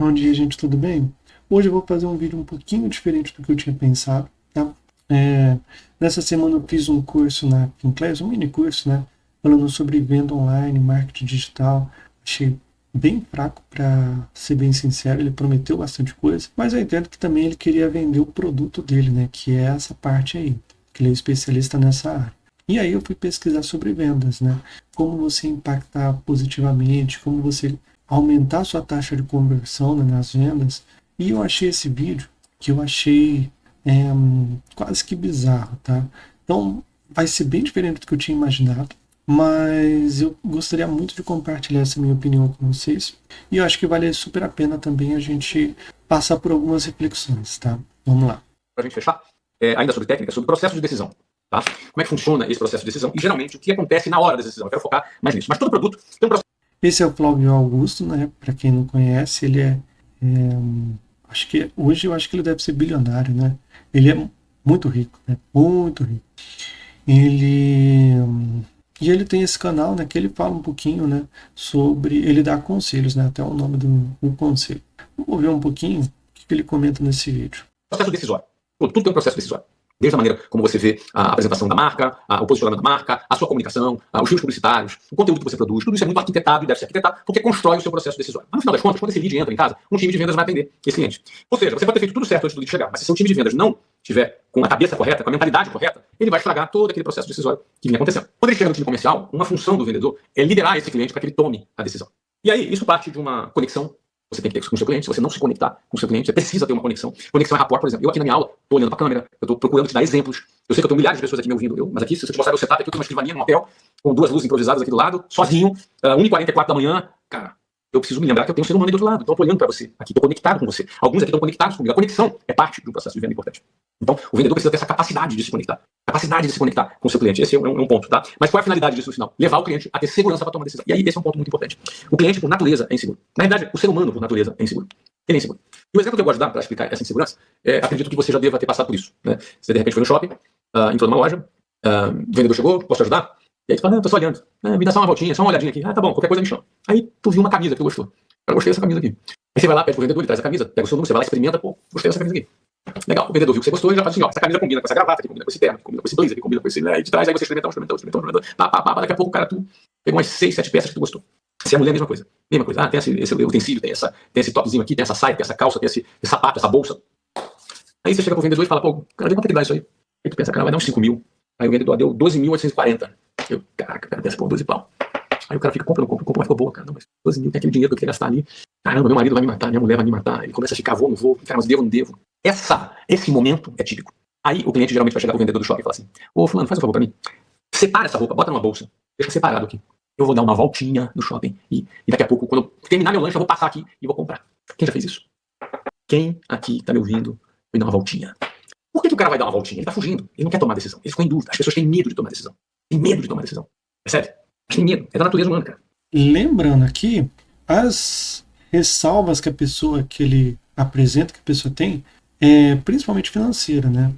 Bom dia, gente, tudo bem? Hoje eu vou fazer um vídeo um pouquinho diferente do que eu tinha pensado, tá? É, Nessa semana eu fiz um curso na Finclass, um mini curso, né? Falando sobre venda online, marketing digital. Achei bem fraco, para ser bem sincero. Ele prometeu bastante coisa, mas eu entendo que também ele queria vender o produto dele, né? Que é essa parte aí, que ele é especialista nessa área. E aí eu fui pesquisar sobre vendas, né? Como você impactar positivamente, como você aumentar sua taxa de conversão, né, nas vendas. E eu achei esse vídeo que eu achei quase que bizarro, tá? Então vai ser bem diferente do que eu tinha imaginado, mas eu gostaria muito de compartilhar essa minha opinião com vocês. E eu acho que vale super a pena também a gente passar por algumas reflexões, tá? Vamos lá. Para a gente fechar, ainda sobre técnica, sobre processo de decisão. Tá? Como é que funciona esse processo de decisão e geralmente o que acontece na hora da decisão. Eu quero focar mais nisso. Mas todo produto tem um processo. Esse é o Flávio Augusto, né? Para quem não conhece, ele acho que hoje eu acho que ele deve ser bilionário, né? Ele é muito rico, né? Muito rico. Ele e ele tem esse canal, né? Que ele fala um pouquinho, né? Sobre ele dá conselhos, né? Até o nome do conselho. Vamos ver um pouquinho o que ele comenta nesse vídeo. Processo decisório. Tudo tem um processo decisório. Desde a maneira como você vê a apresentação da marca, o posicionamento da marca, a sua comunicação, os fios publicitários, o conteúdo que você produz, tudo isso é muito arquitetado e deve ser arquitetado porque constrói o seu processo decisório. Mas no final das contas, quando esse lead entra em casa, um time de vendas vai atender esse cliente. Ou seja, você pode ter feito tudo certo antes do lead chegar, mas se seu time de vendas não tiver com a cabeça correta, com a mentalidade correta, ele vai estragar todo aquele processo decisório que vinha acontecendo. Quando ele chega no time comercial, uma função do vendedor é liderar esse cliente para que ele tome a decisão. E aí, isso parte de uma conexão você tem que ter com o seu cliente. Se você não se conectar com o seu cliente, você precisa ter uma conexão. Conexão é rapport, por exemplo. Eu aqui na minha aula, estou olhando para a câmera, eu estou procurando te dar exemplos. Eu sei que eu tenho milhares de pessoas aqui me ouvindo, mas aqui, se você te mostrar meu setup, aqui eu tenho uma escrivaninha num hotel, com duas luzes improvisadas aqui do lado, sozinho, 1h44 da manhã. Cara, eu preciso me lembrar que eu tenho um ser humano aí do outro lado. Então eu estou olhando para você, aqui estou conectado com você. Alguns aqui estão conectados comigo. A conexão é parte do processo de venda importante. Então, o vendedor precisa ter essa capacidade de se conectar. Capacidade de se conectar com o seu cliente. Esse é um ponto, tá? Mas qual é a finalidade disso no final? Levar o cliente a ter segurança para tomar decisão. E aí, esse é um ponto muito importante. O cliente, por natureza, é inseguro. Na verdade, o ser humano, por natureza, é inseguro. Ele é inseguro. E o exemplo que eu gosto de dar para explicar essa insegurança, acredito que você já deva ter passado por isso. Né? Você, de repente, foi no shopping, entrou numa loja, o vendedor chegou, posso te ajudar? E aí tu fala, não, tô só olhando. Me dá só uma voltinha, só uma olhadinha aqui. Ah, tá bom, qualquer coisa me chama. Aí tu viu uma camisa que tu gostou. Eu gostei dessa camisa aqui. Aí você vai lá, pede pro vendedor, ele traz a camisa, pega o seu número, você vai lá, experimenta, pô, gostei dessa camisa aqui. Legal, o vendedor viu que você gostou e já fala assim, ó, essa camisa combina com essa gravata, aqui combina com esse terno, aqui combina com esse blazer, aqui combina com esse, né, de trás, aí você experimentou, daqui a pouco, cara, tu pegou umas 6, 7 peças que tu gostou. Se é mulher, mesma coisa. Mesma coisa. Tem esse utensílio, tem esse topzinho aqui, tem essa saia, tem essa calça, tem esse sapato, essa bolsa. Aí você chega pro vendedor e fala, pô, cara, vê quanto é que dá isso aí. Aí tu pensa, cara, vai dar uns 5 mil. Aí o vendedor deu 12.840. Eu, caraca, cara, dessa por 12 pau. Aí o cara fica, compra, mas ficou boa, cara. Não, mas 12 mil tem aquele dinheiro que eu queria gastar ali. Caramba, meu marido vai me matar, minha mulher vai me matar. Ele começa a ficar, vou, não vou. Cara, mas devo, não devo. Esse momento é típico. Aí o cliente geralmente vai chegar pro vendedor do shopping e falar assim, ô fulano, faz um favor pra mim. Separa essa roupa, bota numa bolsa. Deixa separado aqui. Eu vou dar uma voltinha no shopping e daqui a pouco, quando eu terminar meu lanche, eu vou passar aqui e vou comprar. Quem já fez isso? Quem aqui tá me ouvindo vai dar uma voltinha? Por que o cara vai dar uma voltinha? Ele tá fugindo. Ele não quer tomar decisão. Ele ficou em dúvida. As pessoas têm medo de tomar decisão. Tem medo de tomar decisão. Percebe? Tem medo. É da natureza humana, cara. Lembrando aqui, as ressalvas que a pessoa, que ele apresenta, que a pessoa tem, principalmente financeira, né?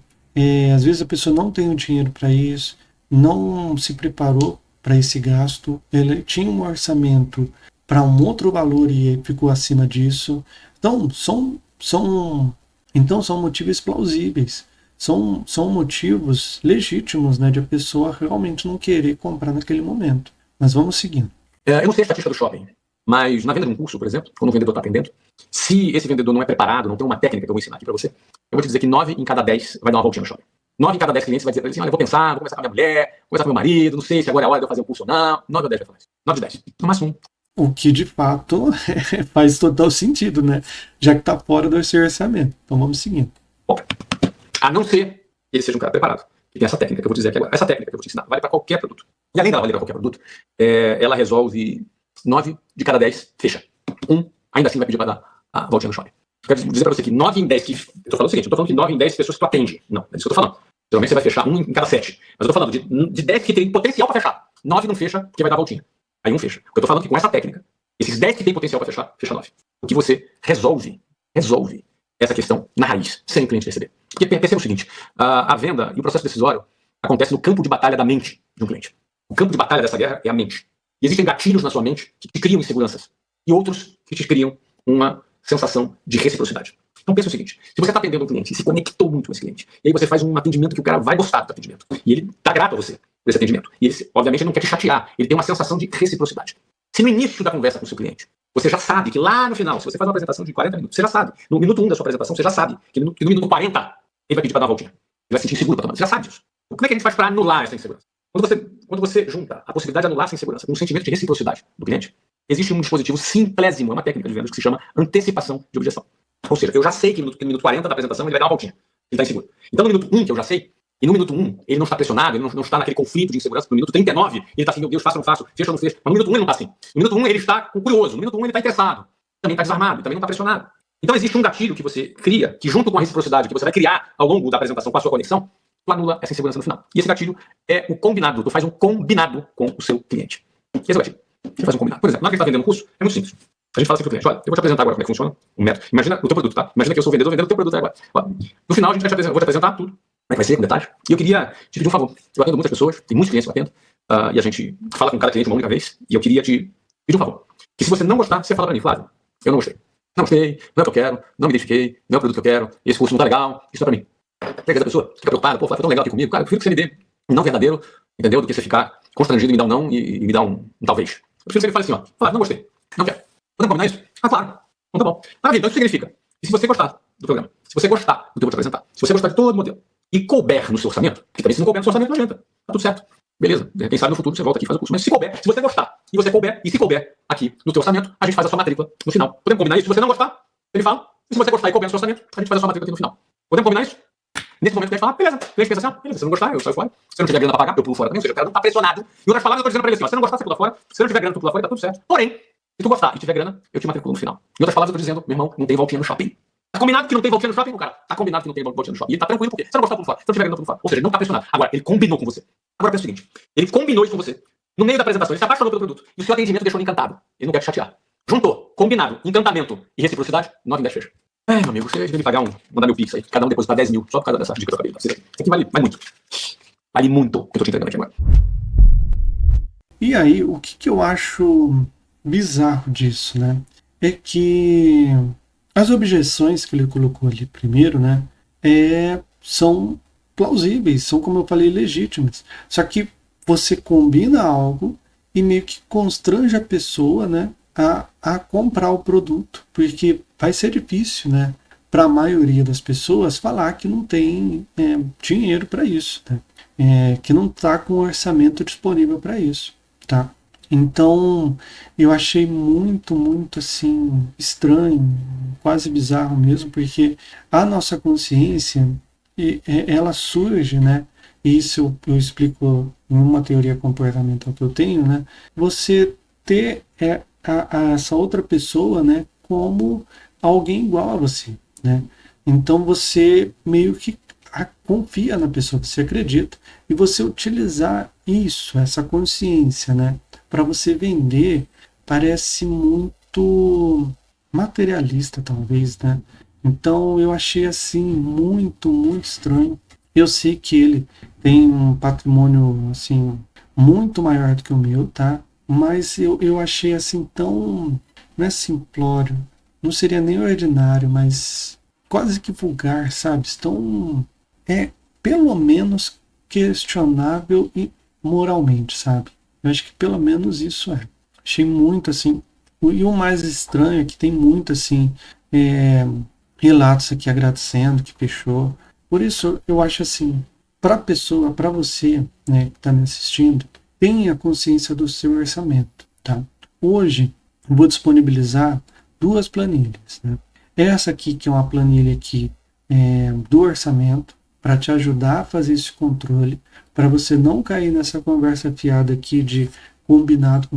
Às vezes a pessoa não tem o dinheiro para isso, não se preparou para esse gasto, ele tinha um orçamento para um outro valor e ficou acima disso. Então, são motivos plausíveis. São motivos legítimos, né, de a pessoa realmente não querer comprar naquele momento. Mas vamos seguindo. Eu não sei a estatística do shopping, mas na venda de um curso, por exemplo, quando o vendedor está atendendo, se esse vendedor não é preparado, não tem uma técnica que eu vou ensinar aqui para você, eu vou te dizer que 9 em cada 10 vai dar uma voltinha no shopping. 9 em cada 10 clientes vai dizer para ele assim, olha, eu vou pensar, vou conversar com a minha mulher, vou conversar com meu marido, não sei se agora é a hora de eu fazer o curso ou não. 9 ou 10 vai falar isso. 9 de 10. No máximo 1. O que de fato faz total sentido, né? Já que está fora do seu orçamento. Então vamos seguindo. Bom, a não ser que ele seja um cara preparado. E tem essa técnica que eu vou dizer aqui agora. Essa técnica que eu vou te ensinar vale para qualquer produto. E além dela valer para qualquer produto, ela resolve 9 de cada 10 fecha. Ainda assim vai pedir para dar a voltinha no shopping. Eu quero dizer para você que 9 em 10 que... Eu tô falando o seguinte, eu tô falando que 9 em 10 pessoas que tu atende. Não, é isso que eu tô falando. Geralmente você vai fechar 1 em cada 7. Mas eu tô falando de 10 que tem potencial para fechar. 9 não fecha porque vai dar a voltinha. Aí 1 fecha. Eu tô falando que com essa técnica, esses 10 que tem potencial para fechar, fecha 9. O que você resolve essa questão na raiz, sem o cliente perceber. Porque perceba o seguinte, a venda e o processo decisório acontece no campo de batalha da mente de um cliente. O campo de batalha dessa guerra é a mente. E existem gatilhos na sua mente que te criam inseguranças. E outros que te criam uma sensação de reciprocidade. Então pensa o seguinte, se você está atendendo um cliente e se conectou muito com esse cliente, e aí você faz um atendimento que o cara vai gostar do atendimento, e ele está grato a você por esse atendimento, e ele, obviamente, não quer te chatear, ele tem uma sensação de reciprocidade. Se no início da conversa com o seu cliente, você já sabe que lá no final, se você faz uma apresentação de 40 minutos, você já sabe, no minuto 1 da sua apresentação, você já sabe que no minuto 40, ele vai pedir para dar uma voltinha. Ele vai se sentir inseguro para tomar. Você já sabe disso. Como é que a gente faz para anular essa insegurança? Quando você junta a possibilidade de anular essa insegurança com um sentimento de reciprocidade do cliente, existe um dispositivo simplésimo, é uma técnica de vendas que se chama antecipação de objeção. Ou seja, eu já sei que no minuto 40 da apresentação ele vai dar uma voltinha. Ele está inseguro. Então no minuto 1, que eu já sei, e no minuto 1 ele não está pressionado, ele não está naquele conflito de insegurança. No minuto 39, ele está assim, meu Deus, faço ou não faço, fecho ou não fecho. Mas no minuto 1 ele não está assim. No minuto 1 ele está curioso. No minuto 1 ele está interessado. Também está desarmado, também não está pressionado. Então existe um gatilho que você cria, que junto com a reciprocidade que você vai criar ao longo da apresentação com a sua conexão, tu anula essa insegurança no final. E esse gatilho é o combinado. Tu faz um combinado com o seu cliente. Esse é o gatilho. Você faz um combinado. Por exemplo, na hora que a gente está vendendo um curso, é muito simples. A gente fala assim pro cliente, olha, eu vou te apresentar agora como é que funciona o método. Imagina o teu produto, tá? Imagina que eu sou o vendedor vendendo o teu produto agora. Ó, no final, a gente vai vou te apresentar tudo. Como é que vai ser, com detalhes. E eu queria te pedir um favor. Eu atendo muitas pessoas, tem muitos clientes que eu atendo, e a gente fala com cada cliente uma única vez, e eu queria te pedir um favor. Que se você não gostar, você fala pra mim, Flávio, eu não gostei. Não gostei, não é o que eu quero, não me identifiquei, não é o produto que eu quero, esse curso não tá legal, isso não é pra mim. Às vezes a pessoa fica preocupada, pô, Flávio, foi tão legal aqui comigo. Cara, eu prefiro que você me dê um não verdadeiro, entendeu? Do que você ficar constrangido em me dar um não e me dar um talvez. Eu prefiro que ele fale assim, ó, Flávio, não gostei, não quero. Podemos combinar isso? Ah, claro. Então tá bom. Maravilha, então isso significa, e se você gostar do programa, se você gostar do que eu vou te apresentar, se você gostar de todo o modelo, e couber no seu orçamento, porque também se não couber no seu orçamento não adianta, tá tudo certo. Beleza, quem sabe no futuro você volta aqui e faz o curso. Mas se couber, se você gostar, e você couber, e se couber aqui no teu orçamento, a gente faz a sua matrícula no final. Podemos combinar isso? Se você não gostar, ele fala. E se você gostar e couber no seu orçamento, a gente faz a sua matrícula aqui no final. Podemos combinar isso? Nesse momento que a gente fala, beleza. O cliente pensa assim, beleza, se não gostar, eu saio fora. Se não tiver grana pra pagar, eu pulo fora também. Ou seja, o cara não tá pressionado. Em outras palavras, eu tô dizendo pra ele assim, ó, se não gostar, você pula fora. Se não tiver grana, tu pula fora e tá tudo certo. Porém, se tu gostar e tiver grana, eu te matriculo no final. Em outras palavras, eu tô dizendo, meu irmão, não tem voltinha no shopping. Tá combinado que não tem voltinha no shopping, o cara? Tá combinado que não tem voltinha no shopping. E ele tá tranquilo porque se não gostar, pula fora. Se não tiver grana, pula fora. Ou seja, ele não tá pressionado. Agora, ele combinou com você. Agora pensa o seguinte, ele combinou isso com você. No meio da apresentação, ele se apaixonou pelo produto. E o seu atendimento deixou ele encantado. Ele não quer te chatear. Juntou, combinado, encantamento e reciprocidade, 9 em 10 fecha. Meu amigo, você deve me pagar mandar meu pix aí. Cada um depositar 10 mil, só por causa dessa dica que eu acabei de dar. Isso aqui vale muito. Vale muito o que eu tô te entregando aqui agora. E aí, o que eu acho bizarro disso, né? É que as objeções que ele colocou ali primeiro, né? São plausíveis, são, como eu falei, legítimas. Só que você combina algo e meio que constrange a pessoa, né? A comprar o produto, porque vai ser difícil, né, para a maioria das pessoas falar que não tem dinheiro para isso, né? Que não está com orçamento disponível para isso, tá? Então eu achei muito assim estranho, quase bizarro mesmo, porque a nossa consciência ela surge, né? Isso eu explico em uma teoria comportamental que eu tenho, né? Você ter essa outra pessoa, né, como alguém igual a você, né? Então você meio que confia na pessoa, você acredita, e você utilizar isso, essa consciência, né, para você vender, parece muito materialista, talvez, né? Então eu achei assim muito estranho. Eu sei que ele tem um patrimônio assim muito maior do que o meu, tá? Mas eu achei assim tão, não é simplório, não seria nem ordinário, mas quase que vulgar, sabe? Tão, pelo menos questionável e moralmente, sabe? Eu acho que pelo menos isso é. Achei muito assim. E o mais estranho é que tem muito assim, relatos aqui agradecendo que fechou. Por isso eu acho assim, para a pessoa, para você, né, que está me assistindo, tenha consciência do seu orçamento, tá? Hoje eu vou disponibilizar 2 planilhas, né? Essa aqui que é uma planilha aqui do orçamento para te ajudar a fazer esse controle, para você não cair nessa conversa fiada aqui de combinado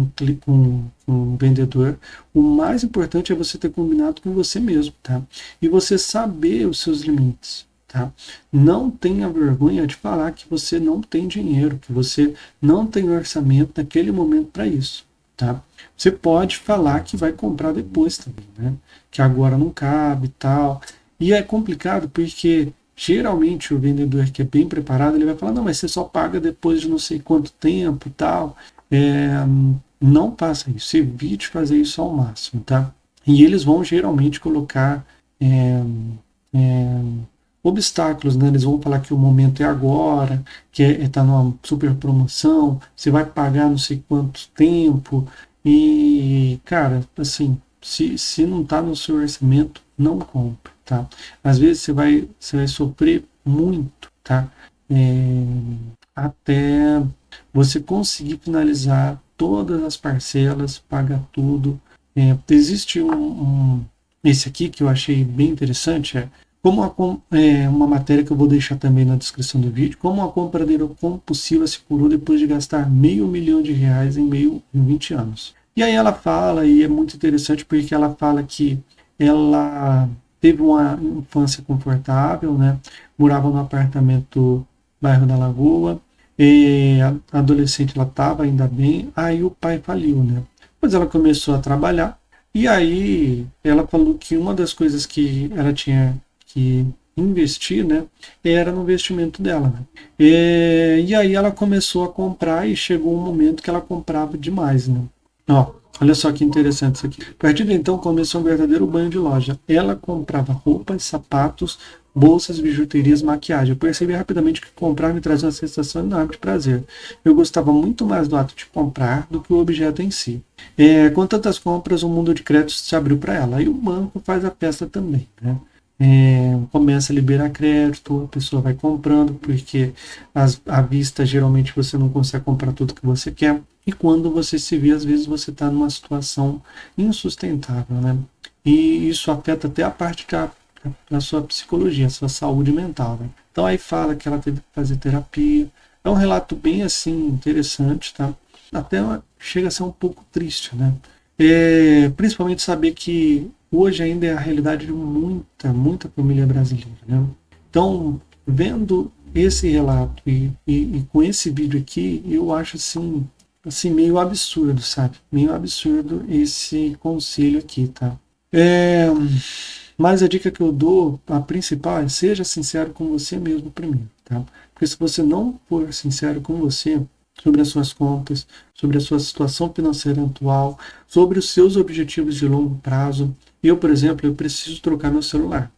com o vendedor. O mais importante é você ter combinado com você mesmo, tá? E você saber os seus limites. Tá? Não tenha vergonha de falar que você não tem dinheiro, que você não tem orçamento naquele momento para isso. Tá? Você pode falar que vai comprar depois também, né? Que agora não cabe e tal. E é complicado porque geralmente o vendedor que é bem preparado, ele vai falar, não, mas você só paga depois de não sei quanto tempo e tal. Não faça isso, evite fazer isso ao máximo, tá? E eles vão geralmente colocar é, é, obstáculos, né? Eles vão falar que o momento é agora, que está numa super promoção, você vai pagar não sei quanto tempo. E, cara, assim, se não está no seu orçamento, não compre, tá? Às vezes você vai sofrer muito, tá? É, até você conseguir finalizar todas as parcelas, pagar tudo. Existe esse aqui que eu achei bem interessante, uma matéria que eu vou deixar também na descrição do vídeo, como a compradeira compulsiva se curou depois de gastar R$ 500 mil em 20 anos. E aí ela fala, e é muito interessante porque ela fala que ela teve uma infância confortável, né? Morava no apartamento bairro da Lagoa, e a adolescente ela estava ainda bem, aí o pai faliu, né? Depois ela começou a trabalhar, e aí ela falou que uma das coisas que ela tinha que investir, né, era no investimento dela, né? E aí ela começou a comprar e chegou um momento que ela comprava demais, né? Ó, olha só que interessante isso aqui. A partir de então começou um verdadeiro banho de loja. Ela comprava roupas, sapatos, bolsas, bijuterias, maquiagem. Eu percebi rapidamente que comprar me trazia uma sensação enorme de prazer. Eu gostava muito mais do ato de comprar do que o objeto em si. Com tantas compras, o mundo de créditos se abriu para ela. E o banco faz a festa também, né? Começa a liberar crédito, a pessoa vai comprando, porque à vista geralmente você não consegue comprar tudo que você quer. E quando você se vê, às vezes você está numa situação insustentável, né? E isso afeta até a parte da sua psicologia, a sua saúde mental, né? Então aí fala que ela teve que fazer terapia. É um relato bem assim interessante, tá? Até chega a ser um pouco triste, né? Principalmente saber que hoje ainda é a realidade de muita família brasileira, né? Então, vendo esse relato e com esse vídeo aqui, eu acho assim meio absurdo, sabe? Meio absurdo esse conselho aqui, tá? Mas a dica que eu dou, a principal é seja sincero com você mesmo primeiro, tá? Porque se você não for sincero com você sobre as suas contas, sobre a sua situação financeira atual, sobre os seus objetivos de longo prazo. Eu, por exemplo, eu preciso trocar meu celular.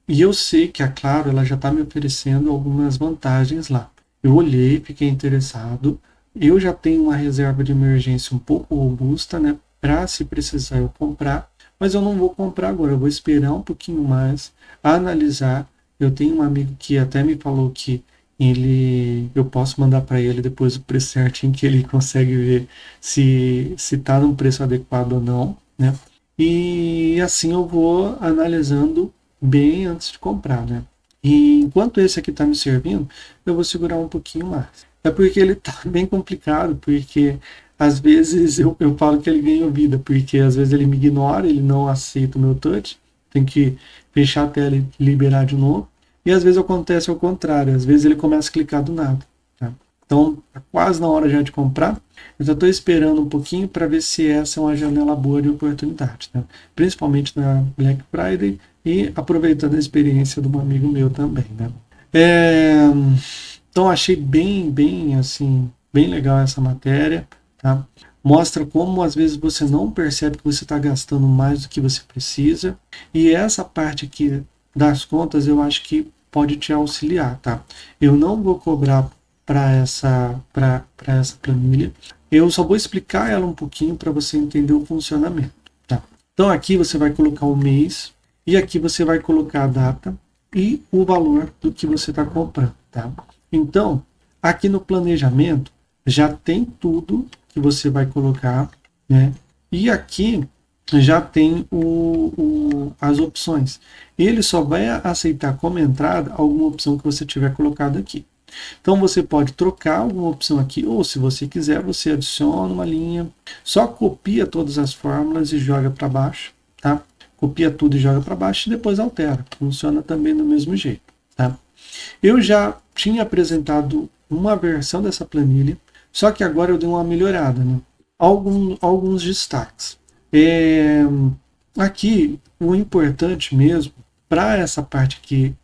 E eu sei que a Claro ela já está me oferecendo algumas vantagens lá. Eu olhei, fiquei interessado. Eu já tenho uma reserva de emergência um pouco robusta, né? Para se precisar eu comprar. Mas eu não vou comprar agora. Eu vou esperar um pouquinho mais, analisar. Eu tenho um amigo que até me falou que eu posso mandar para ele depois o preço certinho, que ele consegue ver se está num preço adequado ou não, né? E assim eu vou analisando bem antes de comprar, né? E enquanto esse aqui está me servindo, eu vou segurar um pouquinho mais. É porque ele está bem complicado, porque às vezes eu falo que ele ganha vida, porque às vezes ele me ignora, ele não aceita o meu touch, tem que fechar a tela e liberar de novo. E às vezes acontece ao contrário, às vezes ele começa a clicar do nada. Tá? Então, tá quase na hora já de comprar. Eu já estou esperando um pouquinho para ver se essa é uma janela boa de oportunidade. Tá? Principalmente na Black Friday e aproveitando a experiência de um amigo meu também. Né? Então, achei bem assim, bem legal essa matéria. Tá? Mostra como às vezes você não percebe que você está gastando mais do que você precisa. E essa parte aqui das contas eu acho que pode te auxiliar, tá? Eu não vou cobrar para essa planilha, eu só vou explicar ela um pouquinho para você entender o funcionamento, tá? Então aqui você vai colocar o mês e aqui você vai colocar a data e o valor do que você está comprando, tá? Então aqui no planejamento já tem tudo que você vai colocar, né? E aqui já tem as opções. Ele só vai aceitar como entrada alguma opção que você tiver colocado aqui. Então você pode trocar alguma opção aqui, ou se você quiser, você adiciona uma linha, só copia todas as fórmulas e joga para baixo, tá? Copia tudo e joga para baixo e depois altera. Funciona também do mesmo jeito, tá? Eu já tinha apresentado uma versão dessa planilha, só que agora eu dei uma melhorada, né? Alguns destaques. Aqui, o importante mesmo, para essa parte aqui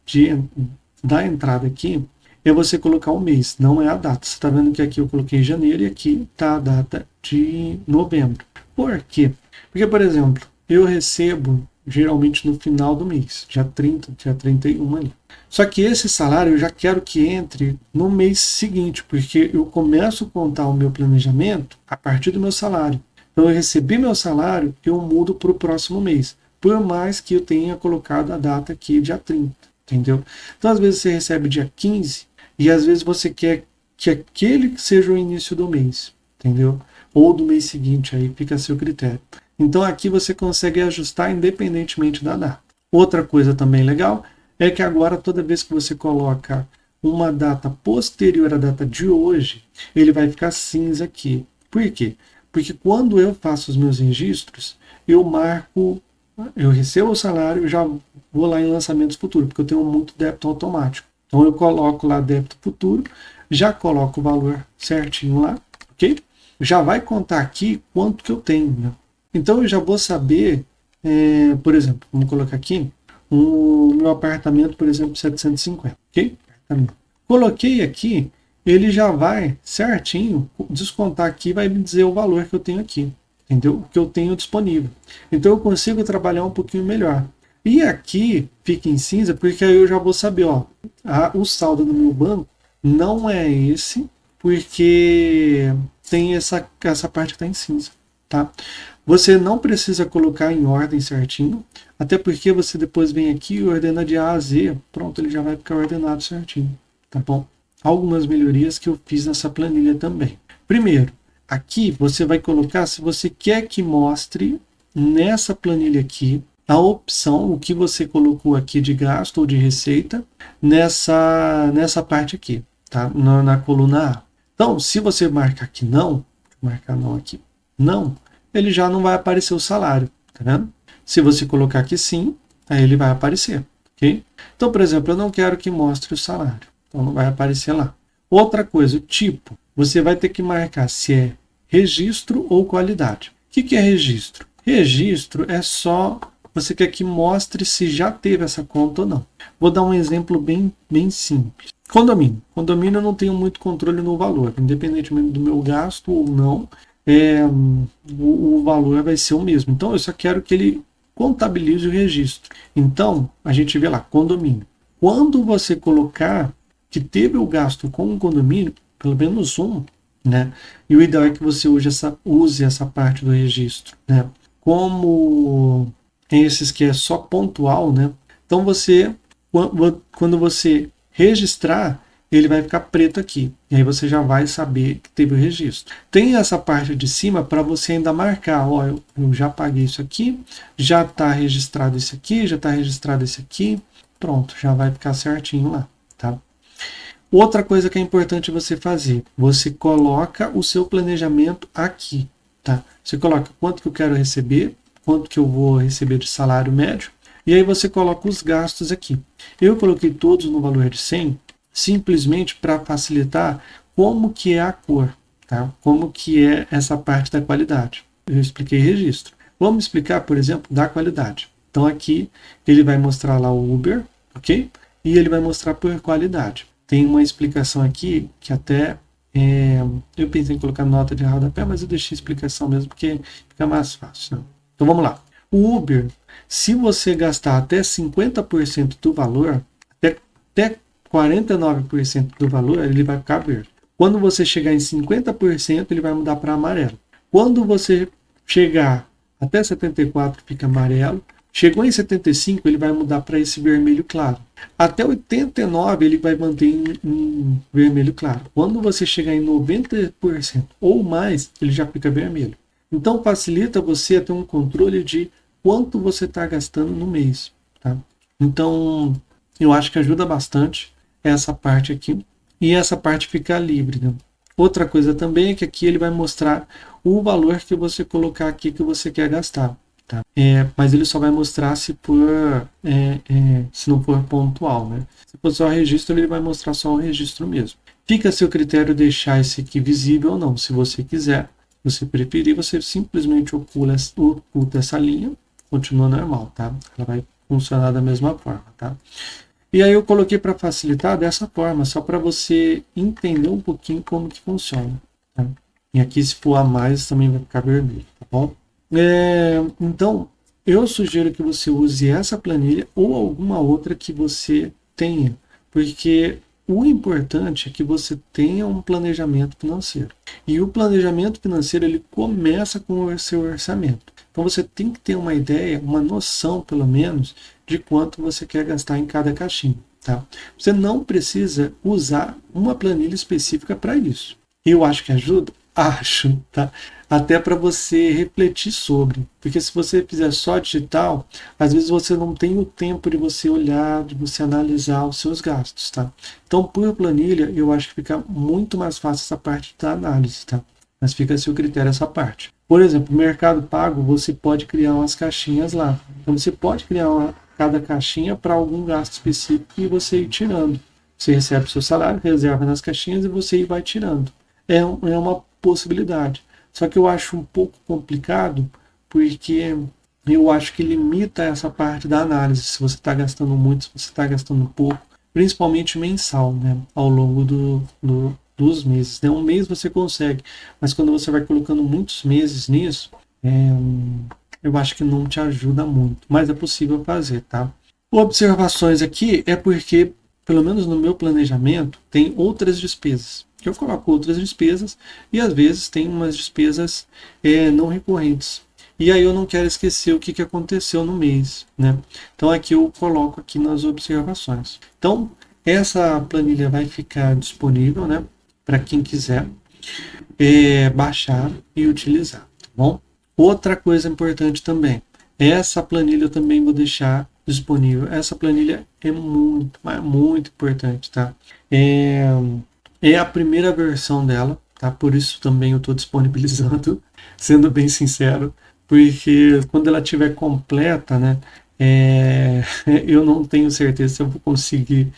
da entrada aqui, é você colocar o mês, não é a data. Você está vendo que aqui eu coloquei janeiro e aqui está a data de novembro. Por quê? Porque, por exemplo, eu recebo geralmente no final do mês, dia 30, dia 31 ali. Só que esse salário eu já quero que entre no mês seguinte, porque eu começo a contar o meu planejamento a partir do meu salário. Então eu recebi meu salário, eu mudo para o próximo mês, por mais que eu tenha colocado a data aqui, dia 30, entendeu? Então às vezes você recebe dia 15 e às vezes você quer que aquele seja o início do mês, entendeu? Ou do mês seguinte, aí fica a seu critério. Então aqui você consegue ajustar independentemente da data. Outra coisa também legal é que agora toda vez que você coloca uma data posterior à data de hoje, ele vai ficar cinza aqui. Por quê? Porque quando eu faço os meus registros, eu marco, eu recebo o salário e já vou lá em lançamentos futuros, porque eu tenho muito débito automático. Então eu coloco lá débito futuro, já coloco o valor certinho lá, ok? Já vai contar aqui quanto que eu tenho, né? Então eu já vou saber, por exemplo, vamos colocar aqui, o meu apartamento, por exemplo, 750, ok? Apartamento. Coloquei aqui, ele já vai certinho descontar aqui, vai me dizer o valor que eu tenho aqui, entendeu? O que eu tenho disponível. Então eu consigo trabalhar um pouquinho melhor. E aqui fica em cinza, porque aí eu já vou saber, ó, o saldo no meu banco não é esse, porque tem essa parte que está em cinza, tá? Você não precisa colocar em ordem certinho, até porque você depois vem aqui e ordena de A a Z, pronto, ele já vai ficar ordenado certinho, tá bom? Algumas melhorias que eu fiz nessa planilha também. Primeiro, aqui você vai colocar, se você quer que mostre nessa planilha aqui, a opção, o que você colocou aqui de gasto ou de receita, nessa parte aqui, tá? Na coluna A. Então, se você marcar que não, marcar não aqui, não, ele já não vai aparecer o salário, tá vendo? Se você colocar aqui sim, aí ele vai aparecer, ok? Então, por exemplo, eu não quero que mostre o salário, então não vai aparecer lá. Outra coisa, o tipo, você vai ter que marcar se é registro ou qualidade. O que é registro? Registro é só, você quer que mostre se já teve essa conta ou não. Vou dar um exemplo bem simples. Condomínio. Condomínio eu não tenho muito controle no valor, independentemente do meu gasto ou não, o valor vai ser o mesmo. Então eu só quero que ele contabilize o registro. Então a gente vê lá, condomínio. Quando você colocar que teve o gasto com o condomínio, pelo menos um, né? E o ideal é que você use essa parte do registro, né? Como esses que é só pontual, né? Então você, quando você registrar, ele vai ficar preto aqui. E aí você já vai saber que teve o registro. Tem essa parte de cima para você ainda marcar. Ó, eu já paguei isso aqui, já está registrado esse aqui, já está registrado esse aqui. Pronto, já vai ficar certinho lá, tá? Outra coisa que é importante você fazer, você coloca o seu planejamento aqui, tá? Você coloca quanto que eu quero receber, quanto que eu vou receber de salário médio, e aí você coloca os gastos aqui. Eu coloquei todos no valor de 100, simplesmente para facilitar como que é a cor, tá? Como que é essa parte da qualidade. Eu expliquei registro. Vamos explicar, por exemplo, da qualidade. Então aqui ele vai mostrar lá o Uber, ok? E ele vai mostrar por qualidade. Tem uma explicação aqui que até eu pensei em colocar nota de rodapé, mas eu deixei a explicação mesmo porque fica mais fácil, né? Então vamos lá. O Uber, se você gastar até 50% do valor, até 49% do valor, ele vai ficar verde. Quando você chegar em 50%, ele vai mudar para amarelo. Quando você chegar até 74%, fica amarelo. Chegou em 75%, ele vai mudar para esse vermelho claro. Até 89%, ele vai manter em vermelho claro. Quando você chegar em 90% ou mais, ele já fica vermelho. Então, facilita você ter um controle de quanto você está gastando no mês, tá? Então, eu acho que ajuda bastante essa parte aqui. E essa parte fica livre, né? Outra coisa também é que aqui ele vai mostrar o valor que você colocar aqui que você quer gastar. Tá? Mas ele só vai mostrar se não for pontual, né? Se for só registro, ele vai mostrar só o registro mesmo. Fica a seu critério deixar esse aqui visível ou não. Se você quiser, se você preferir, você simplesmente oculta essa linha, continua normal, tá? Ela vai funcionar da mesma forma, tá? E aí eu coloquei para facilitar dessa forma, só para você entender um pouquinho como que funciona, tá? E aqui se for a mais também vai ficar vermelho, tá bom? Então, eu sugiro que você use essa planilha ou alguma outra que você tenha, porque o importante é que você tenha um planejamento financeiro. E o planejamento financeiro ele começa com o seu orçamento. Então você tem que ter uma ideia, uma noção pelo menos, de quanto você quer gastar em cada caixinha. Tá? Você não precisa usar uma planilha específica para isso. Eu acho que ajuda? Acho, tá? Até para você refletir sobre. Porque se você fizer só digital, às vezes você não tem o tempo de você olhar, de você analisar os seus gastos, tá? Então, por planilha, eu acho que fica muito mais fácil essa parte da análise, tá? Mas fica a seu critério essa parte. Por exemplo, Mercado Pago, você pode criar umas caixinhas lá. Então, você pode criar cada caixinha para algum gasto específico e você ir tirando. Você recebe o seu salário, reserva nas caixinhas e você vai tirando. É uma possibilidade. Só que eu acho um pouco complicado, porque eu acho que limita essa parte da análise, se você está gastando muito, se você está gastando pouco, principalmente mensal, né, ao longo dos meses. Né? Um mês você consegue, mas quando você vai colocando muitos meses nisso, eu acho que não te ajuda muito, mas é possível fazer, tá? Observações aqui é porque, pelo menos no meu planejamento, tem outras despesas. Eu coloco outras despesas e às vezes tem umas despesas não recorrentes. E aí eu não quero esquecer o que aconteceu no mês, né? Então aqui eu coloco aqui nas observações. Então essa planilha vai ficar disponível, né? Para quem quiser baixar e utilizar, tá bom? Outra coisa importante também, essa planilha eu também vou deixar disponível. Essa planilha é muito importante, tá? É a primeira versão dela, tá? Por isso também eu estou disponibilizando, sendo bem sincero, porque quando ela estiver completa, né? Eu não tenho certeza se eu vou conseguir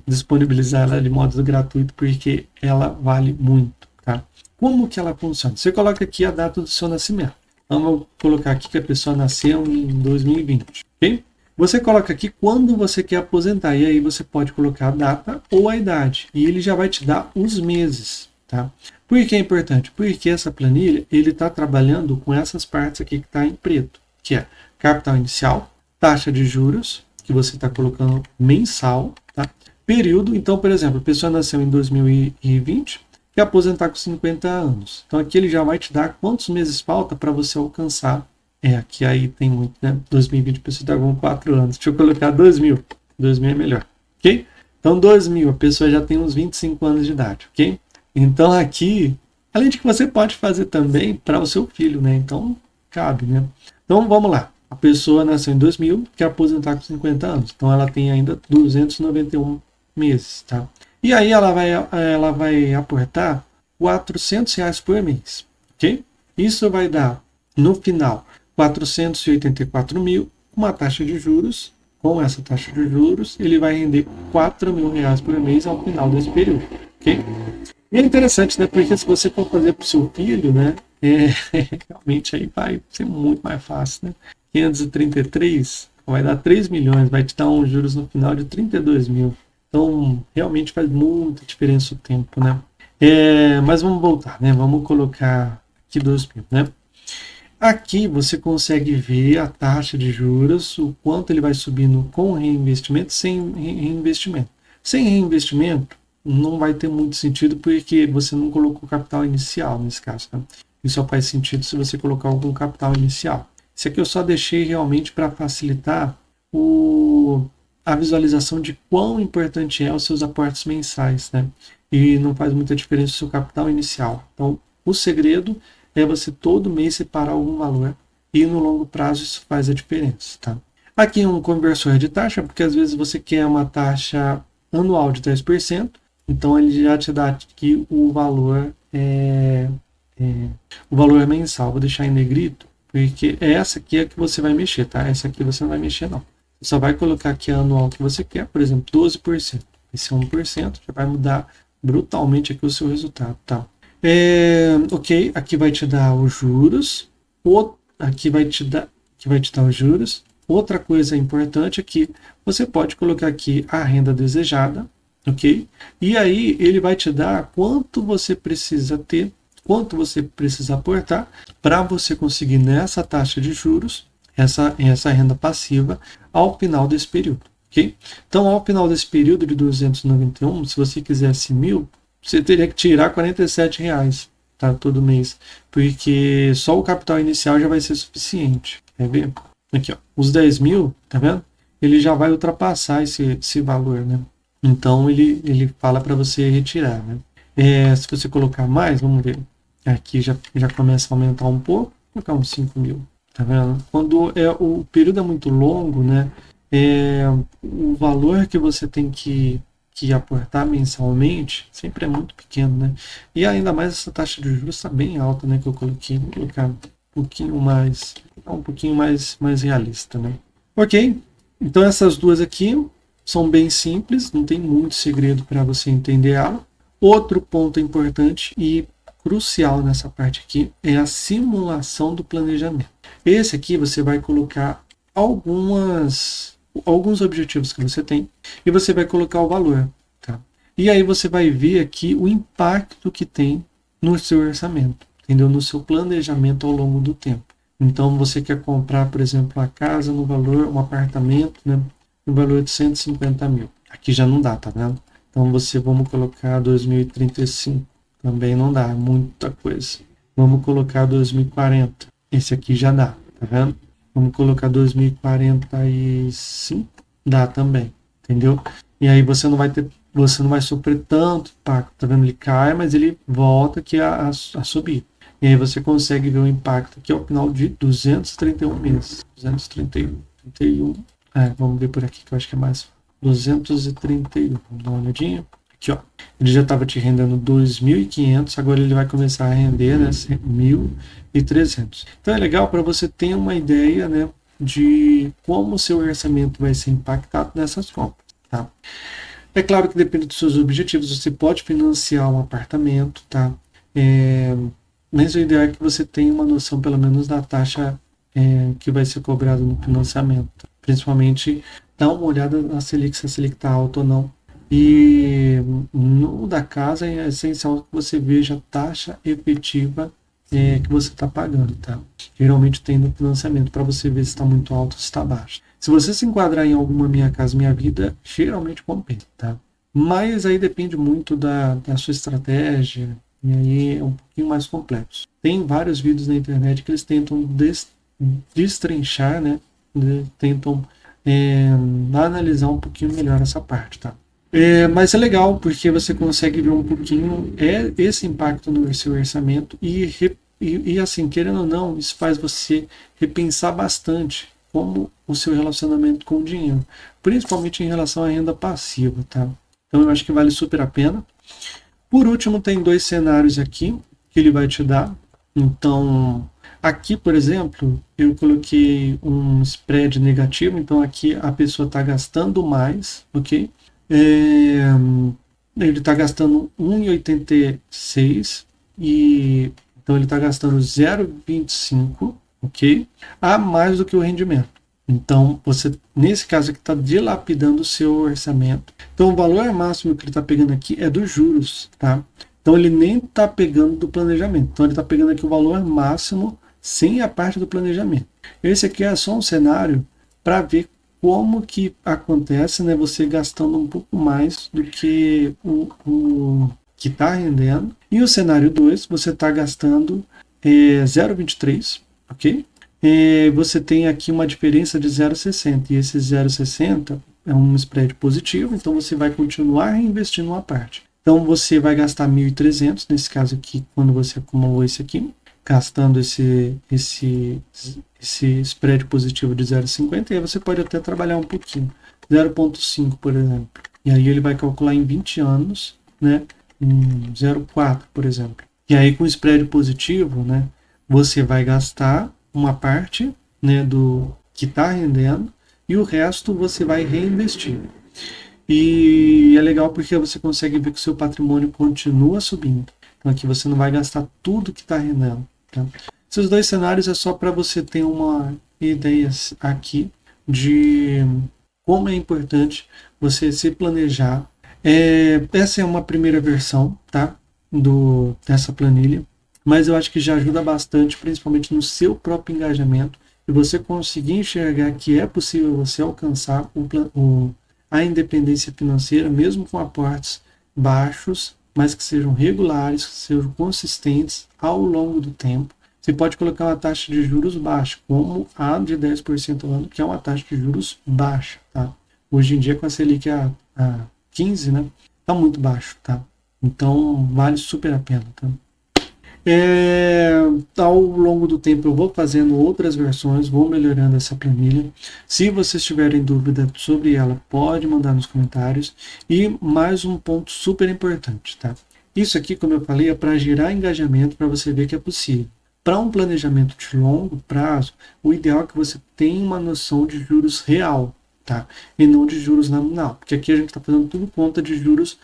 disponibilizar ela de modo gratuito, porque ela vale muito, tá? Como que ela funciona? Você coloca aqui a data do seu nascimento. Então, vou colocar aqui que a pessoa nasceu em 2020, ok? Você coloca aqui quando você quer aposentar, e aí você pode colocar a data ou a idade, e ele já vai te dar os meses, tá? Por que é importante? Porque essa planilha, ele está trabalhando com essas partes aqui que está em preto, que é capital inicial, taxa de juros, que você está colocando mensal, tá? Período, então, por exemplo, a pessoa nasceu em 2020, quer aposentar com 50 anos. Então aqui ele já vai te dar quantos meses falta para você alcançar. Aqui aí tem muito, né? 2020 a pessoa está com 4 anos. Deixa eu colocar 2000. 2000 é melhor, ok? Então 2000, a pessoa já tem uns 25 anos de idade, ok? Então aqui, além de que você pode fazer também para o seu filho, né? Então cabe, né? Então vamos lá. A pessoa nasceu em 2000, quer aposentar com 50 anos. Então ela tem ainda 291 meses, tá? E aí ela vai aportar R$400 por mês, ok? Isso vai dar, no final, 484 mil, uma taxa de juros. Com essa taxa de juros, ele vai render R$4.000 por mês ao final desse período, ok? E é interessante, né? Porque se você for fazer para o seu filho, né? Realmente aí vai ser muito mais fácil, né? 533 vai dar 3 milhões, vai te dar uns juros no final de 32 mil. Então, realmente faz muita diferença o tempo, né? Mas vamos voltar, né? Vamos colocar aqui 2.000, né? Aqui você consegue ver a taxa de juros, o quanto ele vai subindo com reinvestimento, sem reinvestimento. Sem reinvestimento, não vai ter muito sentido, porque você não colocou capital inicial nesse caso, né? Isso só faz sentido se você colocar algum capital inicial. Isso aqui eu só deixei realmente para facilitar a visualização de quão importante é os seus aportes mensais, né? E não faz muita diferença o seu capital inicial. Então, o segredo é você todo mês separar algum valor, e no longo prazo isso faz a diferença, tá? Aqui é um conversor de taxa, porque às vezes você quer uma taxa anual de 10%, então ele já te dá aqui o valor mensal. Vou deixar em negrito, porque essa aqui é que você vai mexer, tá? Essa aqui você não vai mexer, não. Você só vai colocar aqui a anual que você quer, por exemplo, 12%. Esse é 1%, já vai mudar brutalmente aqui o seu resultado, tá? Ok, aqui vai te dar os juros. Aqui vai te dar os juros. Outra coisa importante é que você pode colocar aqui a renda desejada, ok? E aí ele vai te dar quanto você precisa ter quanto você precisa aportar para você conseguir nessa taxa de juros, essa renda passiva ao final desse período. Okay? Então, ao final desse período de 291, se você quisesse 1.000, você teria que tirar R$ 47, tá, todo mês, porque só o capital inicial já vai ser suficiente. Quer ver? Aqui, ó, os 10.000, tá vendo? Ele já vai ultrapassar esse valor, né? Então, ele fala para você retirar, né? Se você colocar mais, vamos ver. Aqui já começa a aumentar um pouco, vou colocar uns 5.000, tá vendo? Quando o período é muito longo, né? O valor que você tem que aportar mensalmente sempre é muito pequeno, né? E ainda mais essa taxa de juros está bem alta, né? Que eu coloquei, vou colocar um pouquinho mais realista, né? Ok, então essas duas aqui são bem simples, não tem muito segredo para você entender ela. Outro ponto importante e crucial nessa parte aqui é a simulação do planejamento. Esse aqui você vai colocar alguns objetivos que você tem e você vai colocar o valor, tá? E aí você vai ver aqui o impacto que tem no seu orçamento, entendeu? No seu planejamento ao longo do tempo. Então você quer comprar, por exemplo, uma casa no valor, um apartamento, né, no valor de 150 mil. Aqui já não dá, tá vendo? Então vamos colocar 2035. Também não dá, muita coisa. Vamos colocar 2040. Esse aqui já dá, tá vendo? Vamos colocar 2045, dá também, entendeu? E aí você não vai sofrer tanto impacto, tá vendo? Ele cai, mas ele volta aqui a subir. E aí você consegue ver o impacto aqui ao final de 231 meses. 231. Vamos ver por aqui que eu acho que é mais 231. Dá uma olhadinha. Aqui, ó. Ele já estava te rendendo 2.500, agora ele vai começar a render, né, 1.300. Então é legal para você ter uma ideia, né, de como o seu orçamento vai ser impactado nessas compras, tá? É claro que depende dos seus objetivos, você pode financiar um apartamento, tá? Mas o ideal é que você tenha uma noção pelo menos da taxa que vai ser cobrada no financiamento. Principalmente dá uma olhada na Selic, se a Selic está alta ou não. E no da casa é essencial que você veja a taxa efetiva que você está pagando, tá? Geralmente tem no financiamento para você ver se está muito alto ou se está baixo. Se você se enquadrar em alguma Minha Casa Minha Vida, geralmente compensa, tá? Mas aí depende muito da sua estratégia e aí é um pouquinho mais complexo. Tem vários vídeos na internet que eles tentam destrinchar, né? Tentam analisar um pouquinho melhor essa parte, tá? Mas é legal porque você consegue ver um pouquinho esse impacto no seu orçamento e assim, querendo ou não, isso faz você repensar bastante como o seu relacionamento com o dinheiro, principalmente em relação à renda passiva, tá? Então eu acho que vale super a pena. Por último, tem 2 cenários aqui que ele vai te dar. Então, aqui, por exemplo, eu coloquei um spread negativo, então aqui a pessoa está gastando mais, ok? Ele está gastando 1,86 e então ele está gastando 0,25, ok? A mais do que o rendimento. Então você, nesse caso aqui, está dilapidando o seu orçamento. Então o valor máximo que ele está pegando aqui é dos juros, tá? Então ele nem está pegando do planejamento. Então ele está pegando aqui o valor máximo sem a parte do planejamento. Esse aqui é só um cenário para ver como que acontece, né, você gastando um pouco mais do que o que está rendendo. E o cenário 2, você está gastando 0,23, ok? Você tem aqui uma diferença de 0,60, e esse 0,60 é um spread positivo, então você vai continuar reinvestindo uma parte. Então você vai gastar 1.300, nesse caso aqui, quando você acumulou esse aqui, gastando esse spread positivo de 0,50, e aí você pode até trabalhar um pouquinho, 0,5, por exemplo. E aí ele vai calcular em 20 anos, né, em 0,4, por exemplo. E aí com spread positivo, né, você vai gastar uma parte, né, do que está rendendo e o resto você vai reinvestir. E é legal porque você consegue ver que o seu patrimônio continua subindo. Então aqui você não vai gastar tudo que está rendendo. Tá? Esses 2 cenários é só para você ter uma ideia aqui de como é importante você se planejar. Essa é uma primeira versão, tá, dessa planilha. mas eu acho que já ajuda bastante, principalmente no seu próprio engajamento, e você conseguir enxergar que é possível você alcançar a independência financeira, mesmo com aportes baixos, mas que sejam regulares, que sejam consistentes ao longo do tempo. Você pode colocar uma taxa de juros baixa, como a de 10% ao ano, que é uma taxa de juros baixa, tá? Hoje em dia, com a Selic a 15, né? Tá muito baixo, tá? Então, vale super a pena, tá? Ao longo do tempo eu vou fazendo outras versões, vou melhorando essa planilha. Se vocês tiverem dúvida sobre ela, pode mandar nos comentários. E mais um ponto super importante, tá? Isso aqui, como eu falei, é para gerar engajamento, para você ver que é possível. Para um planejamento de longo prazo, o ideal é que você tenha uma noção de juros real, tá? E não de juros nominal, porque aqui a gente está fazendo tudo conta de juros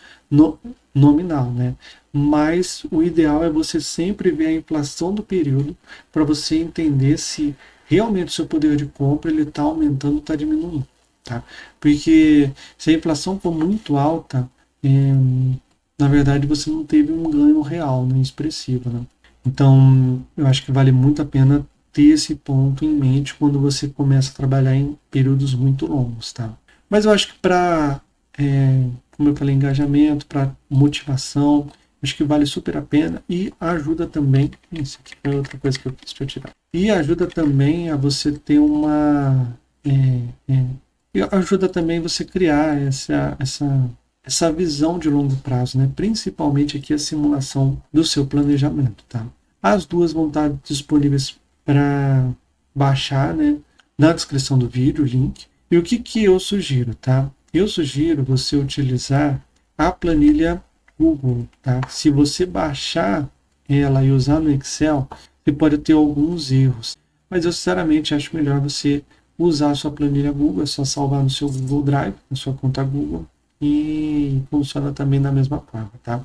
nominal, né? Mas o ideal é você sempre ver a inflação do período para você entender se realmente o seu poder de compra ele está aumentando ou está diminuindo, tá? Porque se a inflação for muito alta, na verdade você não teve um ganho real, né, expressivo, né? Então eu acho que vale muito a pena ter esse ponto em mente quando você começa a trabalhar em períodos muito longos, tá? Mas eu acho que para, como eu falei, engajamento, para motivação, acho que vale super a pena e ajuda também, isso aqui é outra coisa que eu quis tirar, e ajuda também a você ter ajuda também você criar essa visão de longo prazo, né? Principalmente aqui a simulação do seu planejamento, tá? As duas vão estar disponíveis para baixar, né? Na descrição do vídeo, o link. E o que eu sugiro, tá? Eu sugiro você utilizar a planilha Google, tá? Se você baixar ela e usar no Excel, você pode ter alguns erros. Mas eu sinceramente acho melhor você usar a sua planilha Google, é só salvar no seu Google Drive, na sua conta Google, e funciona também da mesma forma, tá?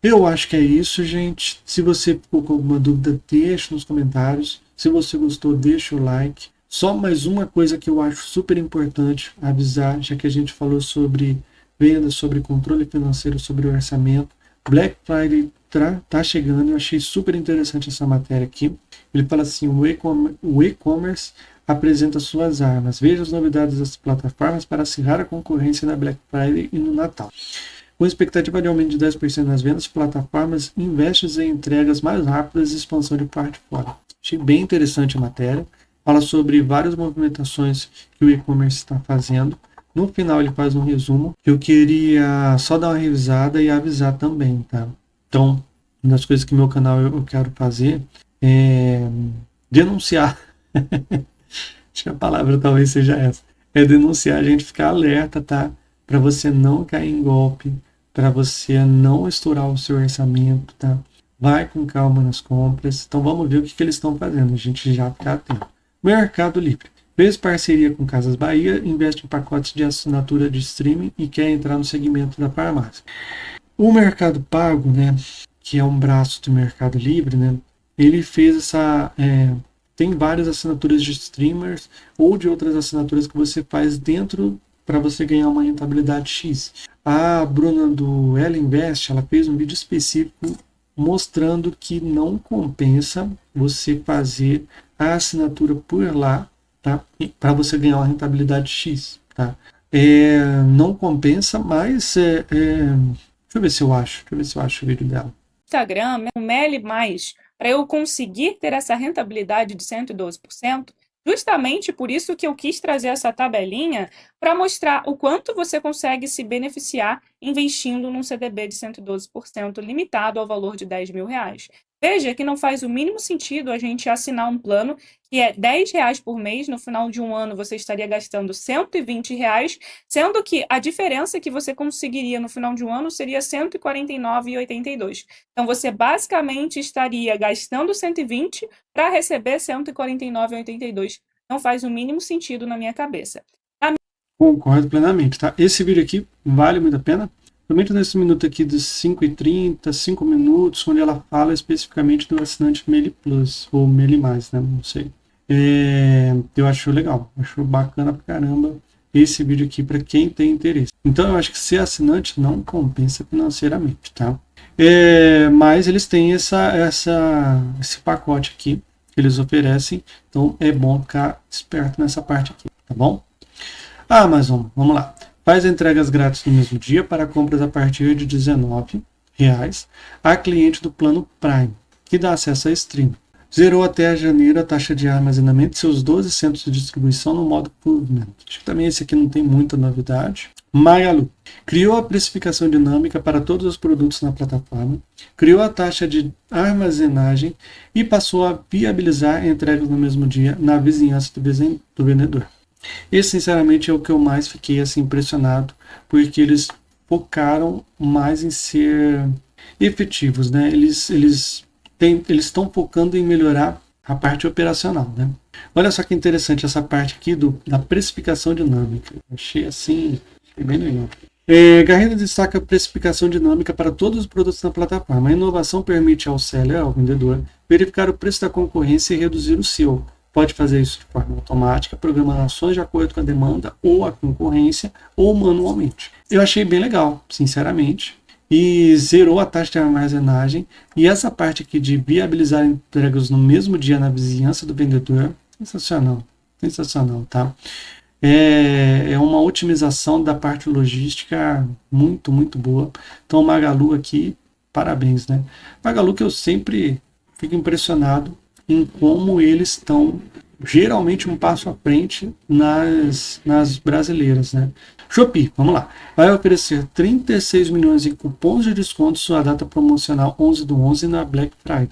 Eu acho que é isso, gente. Se você ficou com alguma dúvida, deixa nos comentários. Se você gostou, deixa o like. Só mais uma coisa que eu acho super importante avisar, já que a gente falou sobre vendas, sobre controle financeiro, sobre orçamento. Black Friday tá chegando, eu achei super interessante essa matéria aqui. Ele fala assim, o e-commerce apresenta suas armas. Veja as novidades das plataformas para acirrar a concorrência na Black Friday e no Natal. Com expectativa de aumento de 10% nas vendas, plataformas investem em entregas mais rápidas e expansão de parte fora. Achei bem interessante a matéria. Fala sobre várias movimentações que o e-commerce está fazendo. No final ele faz um resumo. Eu queria só dar uma revisada e avisar também, tá? Então, uma das coisas que meu canal eu quero fazer é denunciar. Acho que a palavra talvez seja essa. É denunciar, a gente ficar alerta, tá? Para você não cair em golpe, para você não estourar o seu orçamento, tá? Vai com calma nas compras. Então vamos ver o que eles estão fazendo, a gente já fica atento. Mercado Livre. Fez parceria com Casas Bahia, investe em pacotes de assinatura de streaming e quer entrar no segmento da farmácia. O Mercado Pago, né, que é um braço do Mercado Livre, né, ele fez tem várias assinaturas de streamers ou de outras assinaturas que você faz dentro para você ganhar uma rentabilidade X. A Bruna do Ela Invest, ela fez um vídeo específico mostrando que não compensa você fazer a assinatura por lá, tá? Para você ganhar uma rentabilidade X, tá? Não compensa, mas deixa eu ver se eu acho o vídeo dela. Instagram, Meli Mais, para eu conseguir ter essa rentabilidade de 112%, justamente por isso que eu quis trazer essa tabelinha para mostrar o quanto você consegue se beneficiar investindo num CDB de 112% limitado ao valor de R$10.000. Veja que não faz o mínimo sentido a gente assinar um plano que é R$10 por mês, no final de um ano você estaria gastando R$120, sendo que a diferença que você conseguiria no final de um ano seria R$149,82. Então você basicamente estaria gastando 120 para receber 149,82. Não faz o mínimo sentido na minha cabeça. Concordo plenamente, tá? Esse vídeo aqui vale muito a pena. Somente nesse minuto aqui dos 5h30, 5 minutos, onde ela fala especificamente do assinante Meli Plus, ou Meli Mais, né? Não sei. Eu acho legal, acho bacana pra caramba esse vídeo aqui para quem tem interesse. Então eu acho que ser assinante não compensa financeiramente, tá? Mas eles têm esse pacote aqui que eles oferecem, então é bom ficar esperto nessa parte aqui, tá bom? A Amazon, vamos lá, faz entregas grátis no mesmo dia para compras a partir de R$19 a cliente do plano Prime, que dá acesso a stream. Zerou até janeiro a taxa de armazenamento de seus 12 centros de distribuição no modo Provement. Acho que também esse aqui não tem muita novidade. Magalu criou a precificação dinâmica para todos os produtos na plataforma, criou a taxa de armazenagem e passou a viabilizar entregas no mesmo dia na vizinhança do vendedor. Esse, sinceramente, é o que eu mais fiquei assim, impressionado, porque eles focaram mais em ser efetivos, né? Eles estão focando em melhorar a parte operacional, né? Olha só que interessante essa parte aqui da precificação dinâmica. Achei assim, bem legal. Garrida destaca a precificação dinâmica para todos os produtos na plataforma. A inovação permite ao seller, ao vendedor, verificar o preço da concorrência e reduzir o seu. Pode fazer isso de forma automática, programando ações de acordo com a demanda ou a concorrência, ou manualmente. Eu achei bem legal, sinceramente. E zerou a taxa de armazenagem. E essa parte aqui de viabilizar entregas no mesmo dia na vizinhança do vendedor, sensacional, sensacional, tá? É uma otimização da parte logística muito, muito boa. Então, Magalu aqui, parabéns, né? Magalu que eu sempre fico impressionado em como eles estão geralmente um passo à frente nas brasileiras, né? Shopee, vamos lá. Vai oferecer 36 milhões em cupons de desconto sua data promocional 11/11 na Black Friday.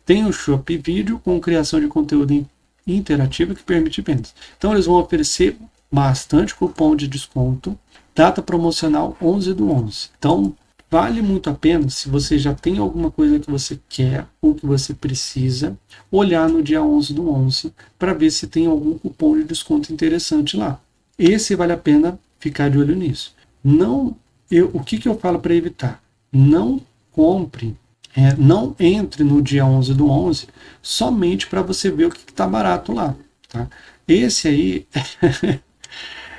Tem o Shopee Video com criação de conteúdo interativo que permite vendas. Então eles vão oferecer bastante cupom de desconto, data promocional 11/11. Então vale muito a pena, se você já tem alguma coisa que você quer ou que você precisa, olhar no dia 11/11 para ver se tem algum cupom de desconto interessante lá. Esse vale a pena ficar de olho nisso. O que eu falo para evitar? Não compre, não entre no dia 11/11 somente para você ver o que está barato lá. Tá? Esse aí,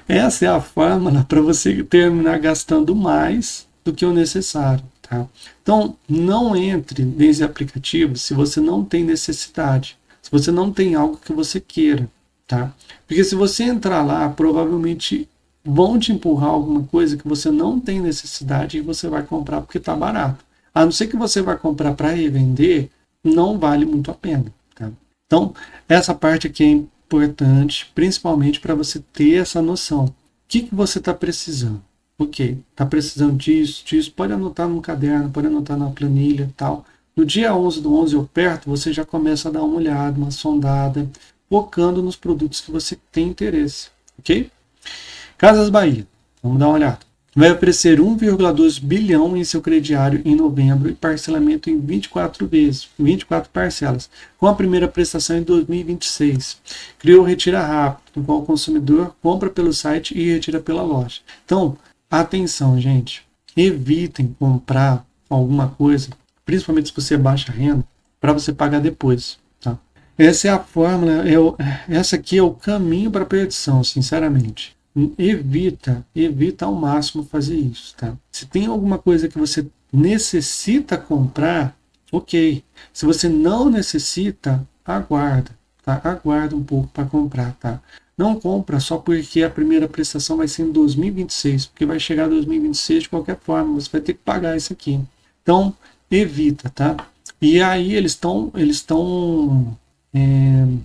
essa é a fórmula para você terminar gastando mais do que o necessário, tá? Então, não entre nesse aplicativo se você não tem necessidade, se você não tem algo que você queira, tá? Porque se você entrar lá, provavelmente vão te empurrar alguma coisa que você não tem necessidade e você vai comprar porque está barato. A não ser que você vai comprar para revender, não vale muito a pena, tá? Então, essa parte aqui é importante, principalmente para você ter essa noção. O que você está precisando? Ok, está precisando disso, pode anotar no caderno, pode anotar na planilha e tal. No dia 11/11 ou perto, você já começa a dar uma olhada, uma sondada, focando nos produtos que você tem interesse, ok? Casas Bahia, vamos dar uma olhada. Vai oferecer 1,2 bilhão em seu crediário em novembro e parcelamento em 24 vezes, 24 parcelas, com a primeira prestação em 2026. Criou Retira Rápido, no qual o consumidor compra pelo site e retira pela loja. Então, atenção, gente, evitem comprar alguma coisa, principalmente se você é baixa renda, para você pagar depois. Tá? Essa é a fórmula, essa aqui é o caminho para a perdição, sinceramente. Evita ao máximo fazer isso. Tá? Se tem alguma coisa que você necessita comprar, ok. Se você não necessita, aguarda. Tá? Aguarda um pouco para comprar. Tá? Não compra só porque a primeira prestação vai ser em 2026, porque vai chegar em 2026 de qualquer forma, você vai ter que pagar isso aqui. Então, evita, tá? E aí eles estão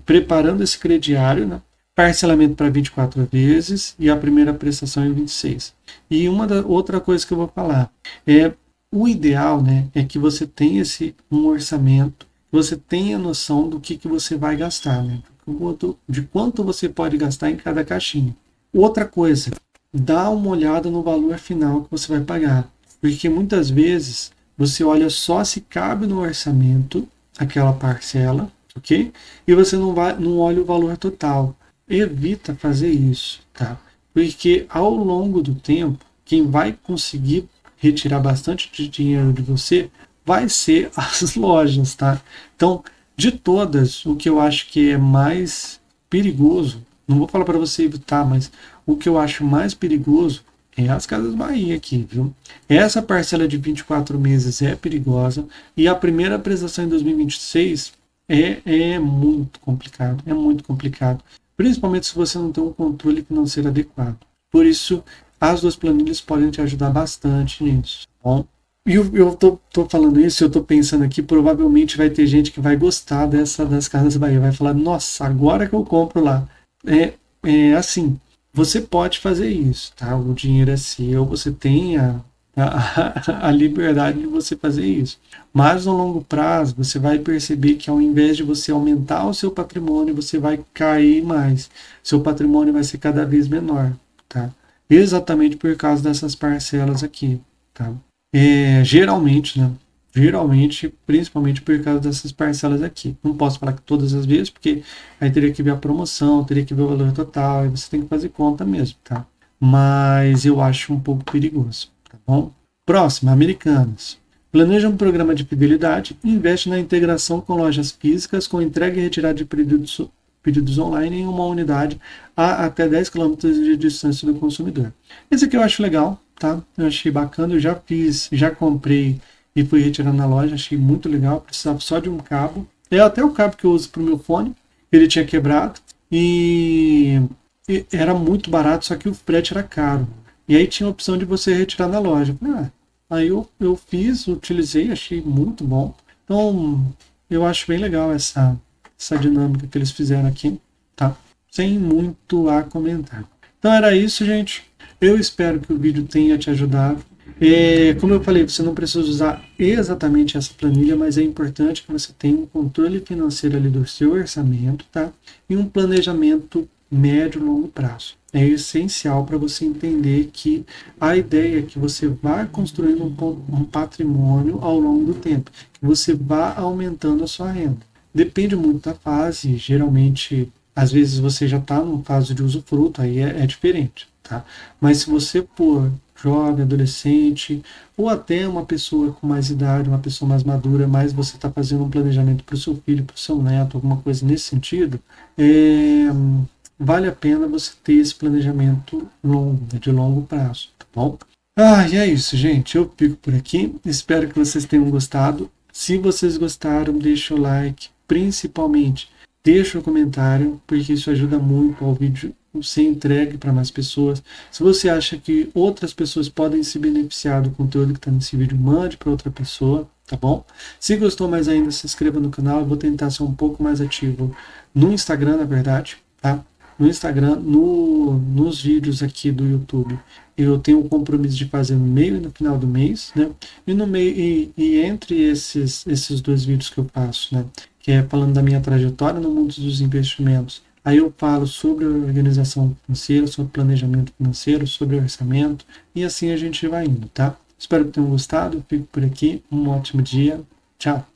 preparando esse crediário, né? Parcelamento para 24 vezes e a primeira prestação em 26. E outra coisa que eu vou falar, o ideal, né, é que você tenha um orçamento, você tenha noção do que você vai gastar, né? De quanto você pode gastar em cada caixinha. Outra coisa, dá uma olhada no valor final que você vai pagar, porque muitas vezes você olha só se cabe no orçamento aquela parcela, ok? E você não olha o valor total. Evita fazer isso, tá? Porque ao longo do tempo, quem vai conseguir retirar bastante de dinheiro de você vai ser as lojas, tá? Então, de todas, o que eu acho que é mais perigoso, não vou falar para você evitar, mas o que eu acho mais perigoso é as Casas Bahia aqui, viu? Essa parcela de 24 meses é perigosa e a primeira prestação em 2026 é muito complicado, é muito complicado. Principalmente se você não tem um controle financeiro adequado. Por isso, as duas planilhas podem te ajudar bastante nisso, tá bom? E eu tô falando isso, eu tô pensando aqui, provavelmente vai ter gente que vai gostar das Casas Bahia, vai falar, nossa, agora que eu compro lá. É assim, você pode fazer isso, tá? O dinheiro é seu, você tem a liberdade de você fazer isso. Mas no longo prazo, você vai perceber que ao invés de você aumentar o seu patrimônio, você vai cair mais. Seu patrimônio vai ser cada vez menor, tá? Exatamente por causa dessas parcelas aqui, tá? Geralmente, né? Geralmente, principalmente por causa dessas parcelas aqui. Não posso falar que todas as vezes, porque aí teria que ver a promoção, teria que ver o valor total, aí você tem que fazer conta mesmo, tá? Mas eu acho um pouco perigoso, tá bom? Próxima, Americanas. Planeja um programa de fidelidade e investe na integração com lojas físicas com entrega e retirada de pedidos online em uma unidade a até 10 km de distância do consumidor. Esse aqui eu acho legal, tá? Eu achei bacana, eu já fiz, já comprei e fui retirando na loja, achei muito legal, precisava só de um cabo. É até o cabo que eu uso para o meu fone, ele tinha quebrado e era muito barato, só que o frete era caro. E aí tinha a opção de você retirar na loja. Aí eu fiz, utilizei, achei muito bom. Então, eu acho bem legal essa dinâmica que eles fizeram aqui, tá? Sem muito a comentar. Então era isso, gente. Eu espero que o vídeo tenha te ajudado. Como eu falei, você não precisa usar exatamente essa planilha, mas é importante que você tenha um controle financeiro ali do seu orçamento, tá? E um planejamento médio e longo prazo. É essencial para você entender que a ideia é que você vá construindo um patrimônio ao longo do tempo, que você vá aumentando a sua renda. Depende muito da fase, geralmente, às vezes você já está numa fase de usufruto, aí é diferente, tá? Mas se você for jovem, adolescente, ou até uma pessoa com mais idade, uma pessoa mais madura, mas você está fazendo um planejamento para o seu filho, para o seu neto, alguma coisa nesse sentido, vale a pena você ter esse planejamento longo, de longo prazo, tá bom? E é isso, gente. Eu fico por aqui. Espero que vocês tenham gostado. Se vocês gostaram, deixa o like. Principalmente, deixa o comentário, porque isso ajuda muito ao vídeo ser entregue para mais pessoas. Se você acha que outras pessoas podem se beneficiar do conteúdo que está nesse vídeo, mande para outra pessoa, tá bom? Se gostou mais ainda, se inscreva no canal. Eu vou tentar ser um pouco mais ativo no Instagram, na verdade, tá? No Instagram, nos vídeos aqui do YouTube, eu tenho o compromisso de fazer no meio e no final do mês, né? E no meio e entre esses dois vídeos que eu faço, né? Que é falando da minha trajetória no mundo dos investimentos. Aí eu falo sobre organização financeira, sobre planejamento financeiro, sobre orçamento, e assim a gente vai indo, tá? Espero que tenham gostado, eu fico por aqui, um ótimo dia, tchau!